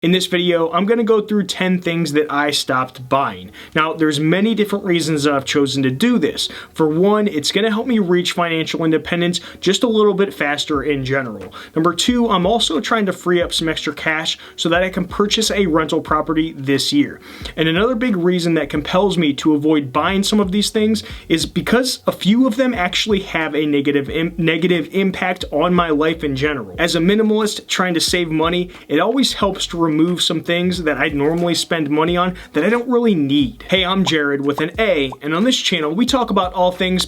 In this video, I'm going to go through 10 things that I stopped buying. Now, there's many different reasons that I've chosen to do this. For one, it's going to help me reach financial independence just a little bit faster in general. Number two, I'm also trying to free up some extra cash so that I can purchase a rental property this year. And another big reason that compels me to avoid buying some of these things is because a few of them actually have a negative impact on my life in general. As a minimalist trying to save money, it always helps to remove some things that I'd normally spend money on that I don't really need. Hey, I'm Jarrad with an A, and on this channel we talk about all things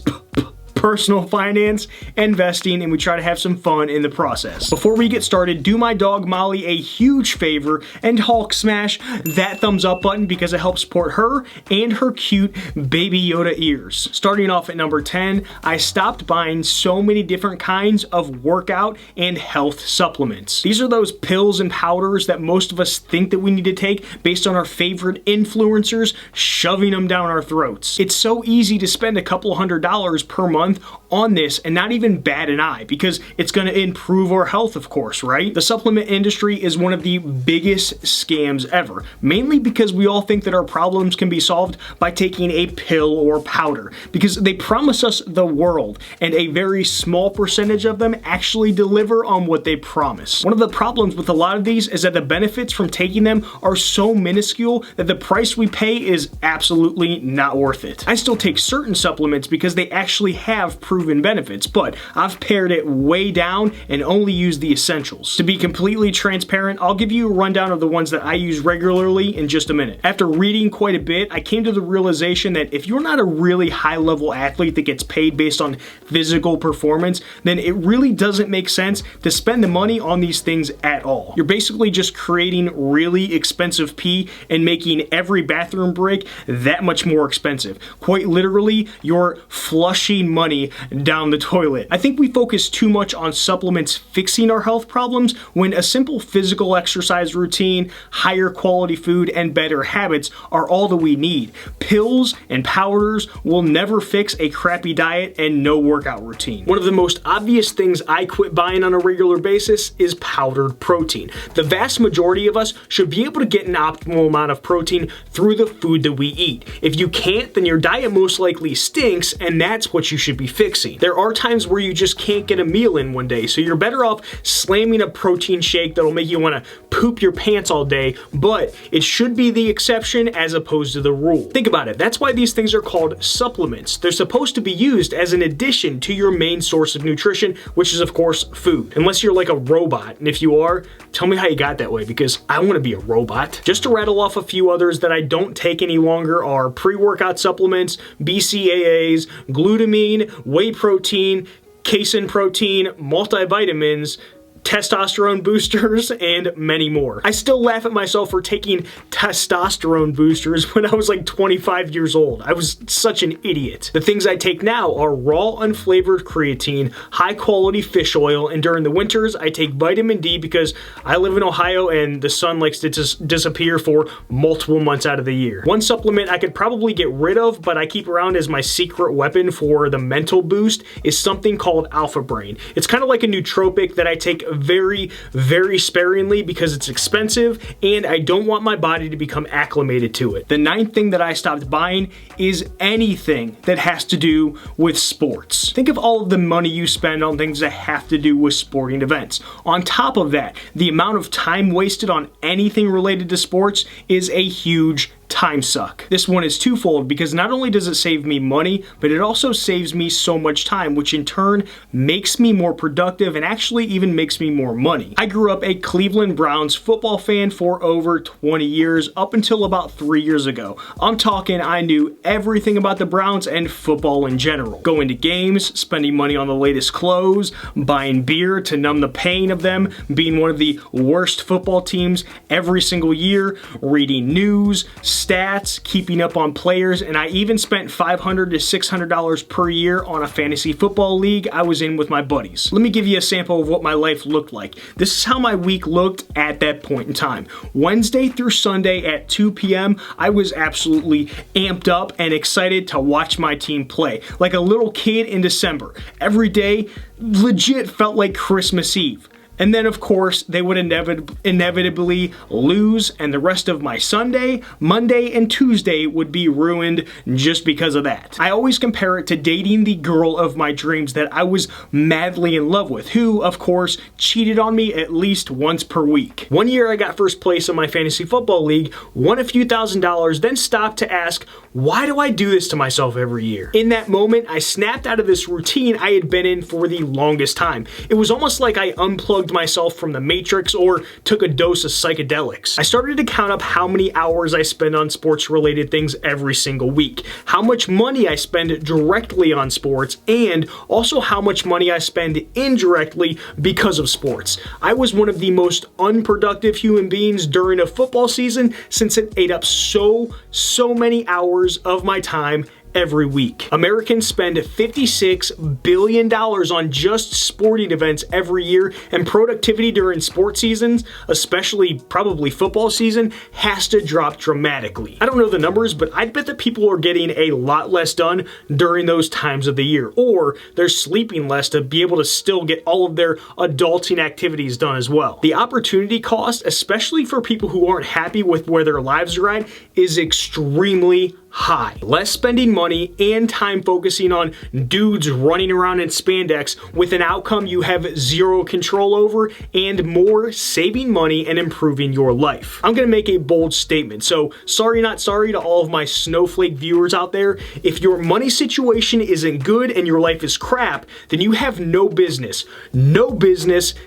personal finance, investing, and we try to have some fun in the process. Before we get started, do my dog Molly a huge favor and Hulk smash that thumbs up button because it helps support her and her cute baby Yoda ears. Starting off at number 10, I stopped buying so many different kinds of workout and health supplements. These are those pills and powders that most of us think that we need to take based on our favorite influencers shoving them down our throats. It's so easy to spend a couple $100s per month on this and not even bat an eye because it's going to improve our health, of course, right? The supplement industry is one of the biggest scams ever, mainly because we all think that our problems can be solved by taking a pill or powder because they promise us the world and a very small percentage of them actually deliver on what they promise. One of the problems with a lot of these is that the benefits from taking them are so minuscule that the price we pay is absolutely not worth it. I still take certain supplements because they actually have proven benefits, but I've pared it way down and only use the essentials. To be completely transparent, I'll give you a rundown of the ones that I use regularly in just a minute. After reading quite a bit, I came to the realization that if you're not a really high-level athlete that gets paid based on physical performance, then it really doesn't make sense to spend the money on these things at all. You're basically just creating really expensive pee and making every bathroom break that much more expensive. Quite literally, you're flushing money down the toilet. I think we focus too much on supplements fixing our health problems when a simple physical exercise routine, higher quality food, and better habits are all that we need. Pills and powders will never fix a crappy diet and no workout routine. One of the most obvious things I quit buying on a regular basis is powdered protein. The vast majority of us should be able to get an optimal amount of protein through the food that we eat. If you can't, then your diet most likely stinks, and that's what you should be fixing. There are times where you just can't get a meal in one day, so you're better off slamming a protein shake that'll make you want to poop your pants all day, but it should be the exception as opposed to the rule. Think about it. That's why these things are called supplements. They're supposed to be used as an addition to your main source of nutrition, which is of course food. Unless you're like a robot, and if you are, tell me how you got that way because I want to be a robot. Just to rattle off a few others that I don't take any longer are pre-workout supplements, BCAAs, glutamine, whey protein, casein protein, multivitamins, testosterone boosters, and many more. I still laugh at myself for taking testosterone boosters when I was like 25 years old. I was such an idiot. The things I take now are raw unflavored creatine, high quality fish oil, and during the winters I take vitamin D because I live in Ohio and the sun likes to disappear for multiple months out of the year. One supplement I could probably get rid of but I keep around as my secret weapon for the mental boost is something called Alpha Brain. It's kind of like a nootropic that I take very, very sparingly because it's expensive and I don't want my body to become acclimated to it. The ninth thing that I stopped buying is anything that has to do with sports. Think of all of the money you spend on things that have to do with sporting events. On top of that, the amount of time wasted on anything related to sports is a huge time suck. This one is twofold because not only does it save me money, but it also saves me so much time, which in turn makes me more productive and actually even makes me more money. I grew up a Cleveland Browns football fan for over 20 years, up until about 3 years ago. I'm talking I knew everything about the Browns and football in general. Going to games, spending money on the latest clothes, buying beer to numb the pain of them being one of the worst football teams every single year, reading news, stats, keeping up on players, and I even spent $500 to $600 per year on a fantasy football league I was in with my buddies. Let me give you a sample of what my life looked like. This is how my week looked at that point in time. Wednesday through Sunday at 2 p.m., I was absolutely amped up and excited to watch my team play. Like a little kid in December. Every day legit felt like Christmas Eve. And then, of course, they would inevitably lose, and the rest of my Sunday, Monday, and Tuesday would be ruined just because of that. I always compare it to dating the girl of my dreams that I was madly in love with, who, of course, cheated on me at least once per week. One year I got first place in my fantasy football league, won a few $1,000s, then stopped to ask, why do I do this to myself every year? In that moment, I snapped out of this routine I had been in for the longest time. It was almost like I unplugged myself from the Matrix or took a dose of psychedelics. I started to count up how many hours I spend on sports-related things every single week, how much money I spend directly on sports, and also how much money I spend indirectly because of sports. I was one of the most unproductive human beings during a football season since it ate up so many hours of my time every week. Americans spend $56 billion on just sporting events every year, and productivity during sports seasons, especially probably football season, has to drop dramatically. I don't know the numbers, but I'd bet that people are getting a lot less done during those times of the year, or they're sleeping less to be able to still get all of their adulting activities done as well. The opportunity cost, especially for people who aren't happy with where their lives are at, is extremely high. Less spending money and time focusing on dudes running around in spandex with an outcome you have zero control over, and more saving money and improving your life. I'm gonna make a bold statement, so sorry not sorry to all of my snowflake viewers out there. If your money situation isn't good and your life is crap, then you have no business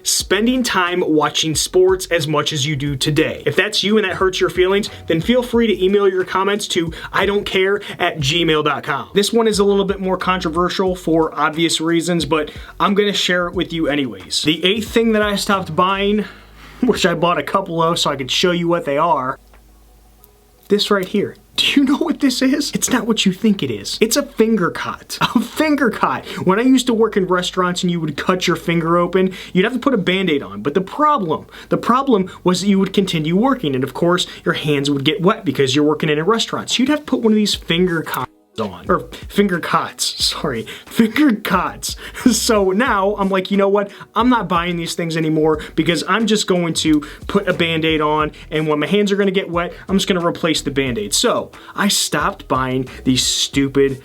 spending time watching sports as much as you do today. If that's you and that hurts your feelings, then feel free to email your comments to idon'tcare@gmail.com. This one is a little bit more controversial for obvious reasons, but I'm gonna share it with you anyways. The 8th thing that I stopped buying, which I bought a couple of so I could show you what they are, this right here. Do you know what this is? It's not what you think it is. It's a finger cut. A finger cut. When I used to work in restaurants and you would cut your finger open, you'd have to put a Band-Aid on. But the problem was that you would continue working, and of course, your hands would get wet because you're working in a restaurant. So you'd have to put one of these finger cuts on, or finger cots, sorry, finger cots. So now I'm like, you know what? I'm not buying these things anymore because I'm just going to put a Band-Aid on, and when my hands are gonna get wet, I'm just gonna replace the Band-Aid. So I stopped buying these stupid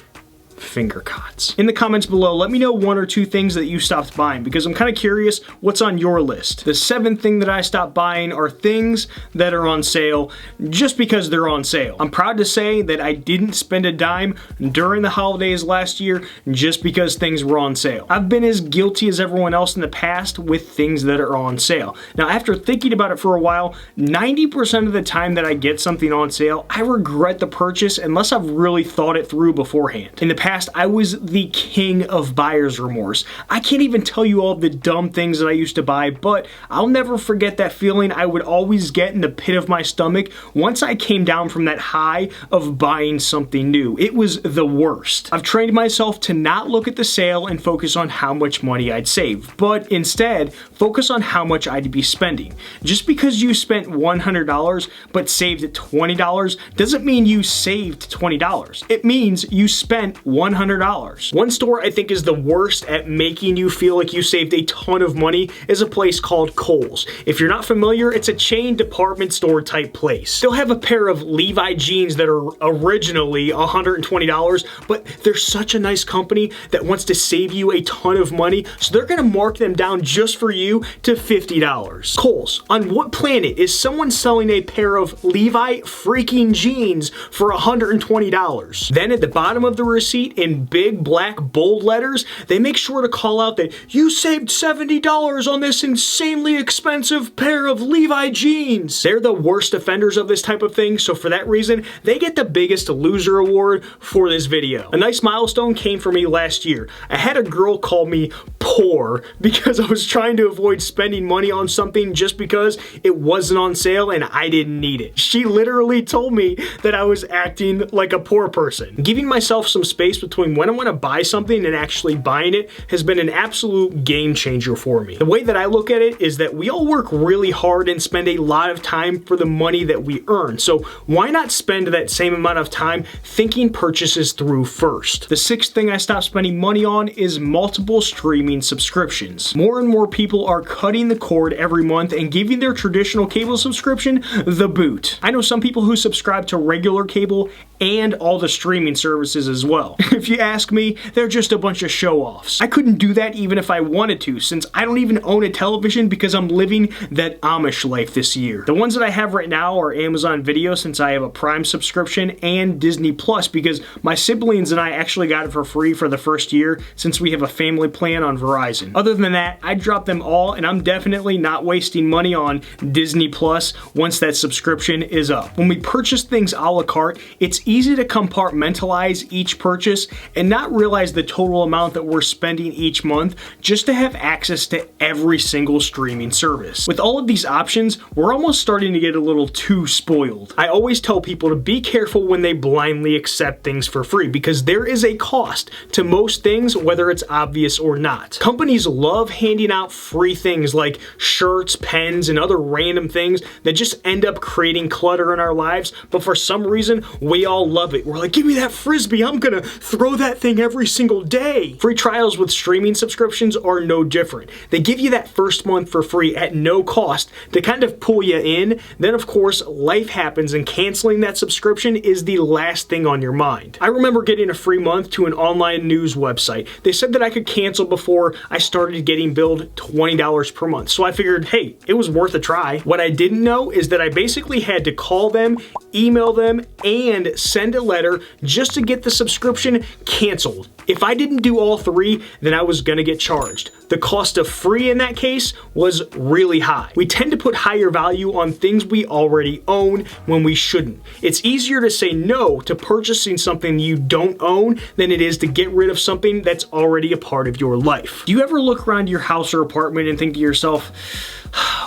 finger cots. In the comments below, let me know 1 or 2 things that you stopped buying, because I'm kind of curious what's on your list. The 7th thing that I stopped buying are things that are on sale just because they're on sale. I'm proud to say that I didn't spend a dime during the holidays last year just because things were on sale. I've been as guilty as everyone else in the past with things that are on sale. Now, after thinking about it for a while, 90% of the time that I get something on sale, I regret the purchase unless I've really thought it through beforehand. In the past, I was the king of buyer's remorse. I can't even tell you all the dumb things that I used to buy, but I'll never forget that feeling I would always get in the pit of my stomach once I came down from that high of buying something new. It was the worst. I've trained myself to not look at the sale and focus on how much money I'd save, but instead focus on how much I'd be spending. Just because you spent $100 but saved $20 doesn't mean you saved $20. It means you spent $100. One store I think is the worst at making you feel like you saved a ton of money is a place called Kohl's. If you're not familiar, it's a chain department store type place. They'll have a pair of Levi jeans that are originally $120, but they're such a nice company that wants to save you a ton of money, so they're gonna mark them down just for you to $50. Kohl's, on what planet is someone selling a pair of Levi freaking jeans for $120? Then at the bottom of the receipt, in big black bold letters, they make sure to call out that you saved $70 on this insanely expensive pair of Levi jeans. They're the worst offenders of this type of thing, so for that reason, they get the biggest loser award for this video. A nice milestone came for me last year. I had a girl call me poor because I was trying to avoid spending money on something just because it wasn't on sale and I didn't need it. She literally told me that I was acting like a poor person. Giving myself some space space between when I want to buy something and actually buying it has been an absolute game changer for me. The way that I look at it is that we all work really hard and spend a lot of time for the money that we earn. So why not spend that same amount of time thinking purchases through first? The sixth thing I stopped spending money on is multiple streaming subscriptions. More and more people are cutting the cord every month and giving their traditional cable subscription the boot. I know some people who subscribe to regular cable and all the streaming services as well. If you ask me, they're just a bunch of show-offs. I couldn't do that even if I wanted to, since I don't even own a television because I'm living that Amish life this year. The ones that I have right now are Amazon Video, since I have a Prime subscription, and Disney Plus because my siblings and I actually got it for free for the first year since we have a family plan on Verizon. Other than that, I dropped them all, and I'm definitely not wasting money on Disney Plus once that subscription is up. When we purchase things a la carte, it's easy to compartmentalize each purchase and not realize the total amount that we're spending each month just to have access to every single streaming service. With all of these options, we're almost starting to get a little too spoiled. I always tell people to be careful when they blindly accept things for free because there is a cost to most things, whether it's obvious or not. Companies love handing out free things like shirts, pens, and other random things that just end up creating clutter in our lives, but for some reason, we all love it. We're like, give me that Frisbee, I'm gonna throw that thing every single day. Free trials with streaming subscriptions are no different. They give you that first month for free at no cost to kind of pull you in. Then of course, life happens and canceling that subscription is the last thing on your mind. I remember getting a free month to an online news website. They said that I could cancel before I started getting billed $20 per month. So I figured, hey, it was worth a try. What I didn't know is that I basically had to call them, email them, and send a letter just to get the subscription canceled. If I didn't do all three, then I was gonna get charged. The cost of free in that case was really high. We tend to put higher value on things we already own when we shouldn't. It's easier to say no to purchasing something you don't own than it is to get rid of something that's already a part of your life. Do you ever look around your house or apartment and think to yourself,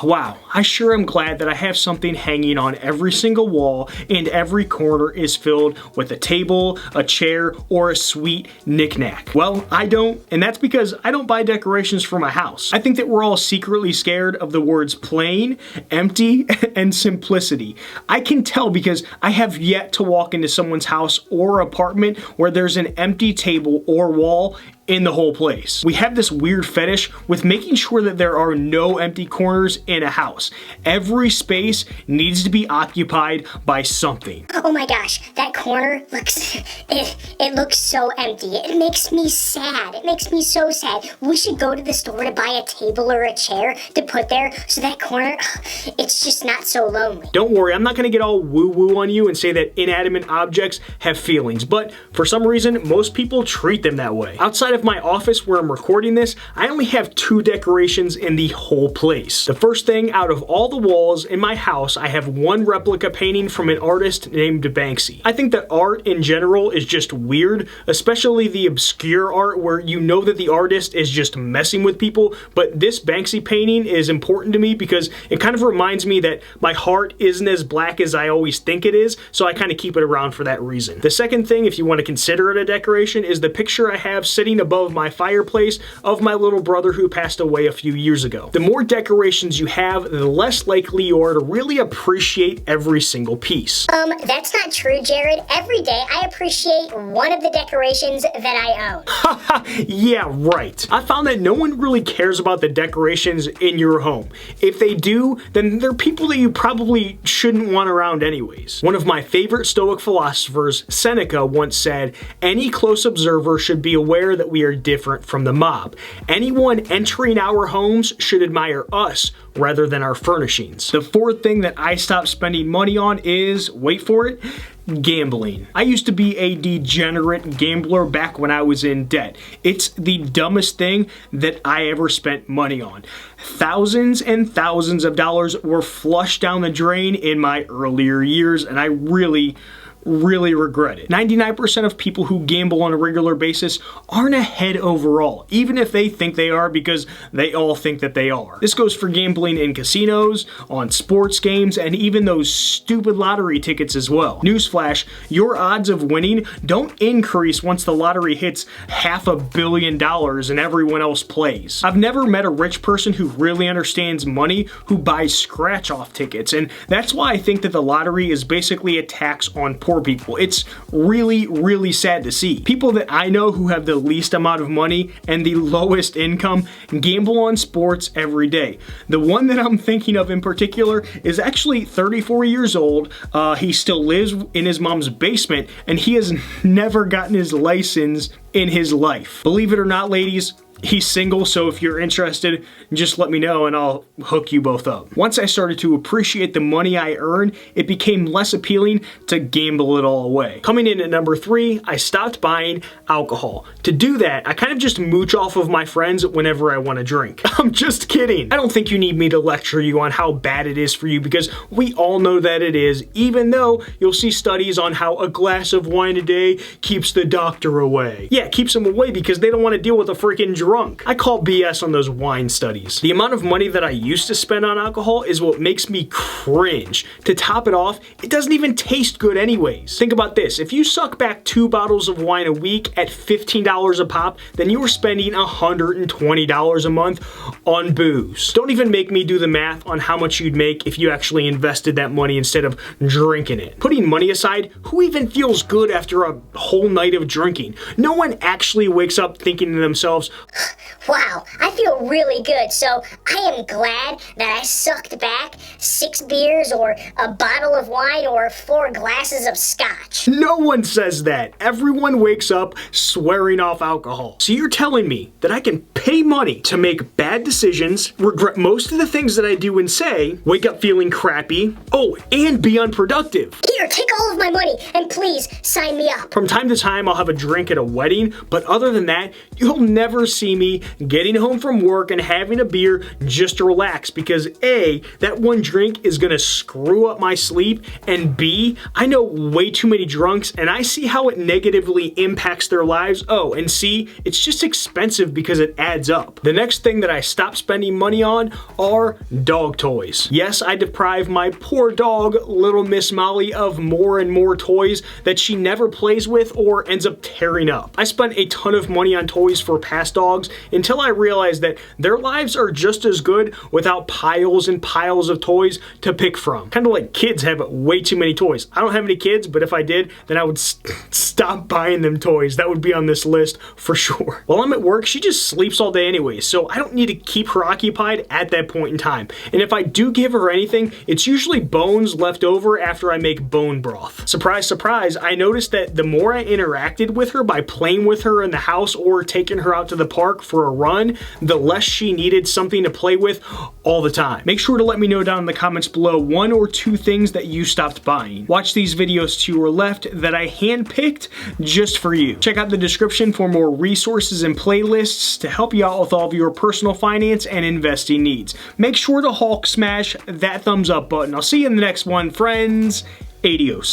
wow, I sure am glad that I have something hanging on every single wall and every corner is filled with a table, a chair, or a sweet knickknack. Well, I don't, and that's because I don't buy decorations for my house. I think that we're all secretly scared of the words plain, empty, and simplicity. I can tell because I have yet to walk into someone's house or apartment where there's an empty table or wall in the whole place. We have this weird fetish with making sure that there are no empty corners in a house. Every space needs to be occupied by something. Oh my gosh, that corner looks, it looks so empty. It makes me sad. It makes me so sad. We should go to the store to buy a table or a chair to put there so that corner, it's just not so lonely. Don't worry, I'm not gonna get all woo-woo on you and say that inanimate objects have feelings, but for some reason, most people treat them that way. Outside of my office where I'm recording this, I only have 2 decorations in the whole place. The first thing, out of all the walls in my house, I have 1 replica painting from an artist named Banksy. I think that art in general is just weird, especially the obscure art where you know that the artist is just messing with people, but this Banksy painting is important to me because it kind of reminds me that my heart isn't as black as I always think it is, so I kind of keep it around for that reason. The second thing, if you want to consider it a decoration, is the picture I have sitting above my fireplace of my little brother who passed away a few years ago. The more decorations you have, the less likely you are to really appreciate every single piece. That's not true, Jarrad. Every day I appreciate one of the decorations that I own. Haha, yeah, right. I found that no one really cares about the decorations in your home. If they do, then they're people that you probably shouldn't want around anyways. One of my favorite Stoic philosophers, Seneca, once said, "Any close observer should be aware that we are different from the mob. Anyone entering our homes should admire us rather than our furnishings." The fourth thing that I stopped spending money on is, wait for it, gambling. I used to be a degenerate gambler back when I was in debt. It's the dumbest thing that I ever spent money on. Thousands and thousands of dollars were flushed down the drain in my earlier years, and I really really regret it. 99% of people who gamble on a regular basis aren't ahead overall, even if they think they are, because they all think that they are. This goes for gambling in casinos, on sports games, and even those stupid lottery tickets as well. Newsflash, your odds of winning don't increase once the lottery hits $500 million and everyone else plays. I've never met a rich person who really understands money who buys scratch-off tickets, and that's why I think that the lottery is basically a tax on poor people. It's really, really sad to see. People that I know who have the least amount of money and the lowest income gamble on sports every day. The one that I'm thinking of in particular is actually 34 years old. He still lives in his mom's basement, and he has never gotten his license in his life. Believe it or not, ladies, he's single, so if you're interested, just let me know and I'll hook you both up. Once I started to appreciate the money I earned, it became less appealing to gamble it all away. Coming in at number 3, I stopped buying alcohol. To do that, I kind of just mooch off of my friends whenever I want to drink. I'm just kidding. I don't think you need me to lecture you on how bad it is for you, because we all know that it is, even though you'll see studies on how a glass of wine a day keeps the doctor away. Yeah, it keeps them away because they don't want to deal with a freaking drunk. I call BS on those wine studies. The amount of money that I used to spend on alcohol is what makes me cringe. To top it off, it doesn't even taste good anyways. Think about this. If you suck back 2 bottles of wine a week at $15 a pop, then you are spending $120 a month on booze. Don't even make me do the math on how much you'd make if you actually invested that money instead of drinking it. Putting money aside, who even feels good after a whole night of drinking? No one actually wakes up thinking to themselves, wow, I feel really good, so I am glad that I sucked back 6 beers or a bottle of wine or 4 glasses of scotch. No one says that. Everyone wakes up swearing off alcohol. So you're telling me that I can pay money to make bad decisions, regret most of the things that I do and say, wake up feeling crappy, oh, and be unproductive. Here, take all of my money, and please sign me up. From time to time, I'll have a drink at a wedding, but other than that, you'll never see me getting home from work and having a beer just to relax, because A, that one drink is gonna screw up my sleep, and B, I know way too many drunks and I see how it negatively impacts their lives. Oh, and C, it's just expensive because it adds up. The next thing that I stopped spending money on are dog toys. Yes, I deprive my poor dog, little Miss Molly, of more and more toys that she never plays with or ends up tearing up. I spent a ton of money on toys for past dogs until I realized that their lives are just as good without piles and piles of toys to pick from. Kind of like kids have way too many toys. I don't have any kids, but if I did, then I would stop buying them toys. That would be on this list for sure. While I'm at work, she just sleeps all day anyway, so I don't need to keep her occupied at that point in time. And if I do give her anything, it's usually bones left over after I make bone broth. Surprise, surprise, I noticed that the more I interacted with her by playing with her in the house or taking her out to the park for a run, the less she needed something to play with all the time. Make sure to let me know down in the comments below 1 or 2 things that you stopped buying. Watch these videos to your left that I handpicked just for you. Check out the description for more resources and playlists to help you out with all of your personal finance and investing needs. Make sure to Hulk smash that thumbs up button. I'll see you in the next one, friends. Adios.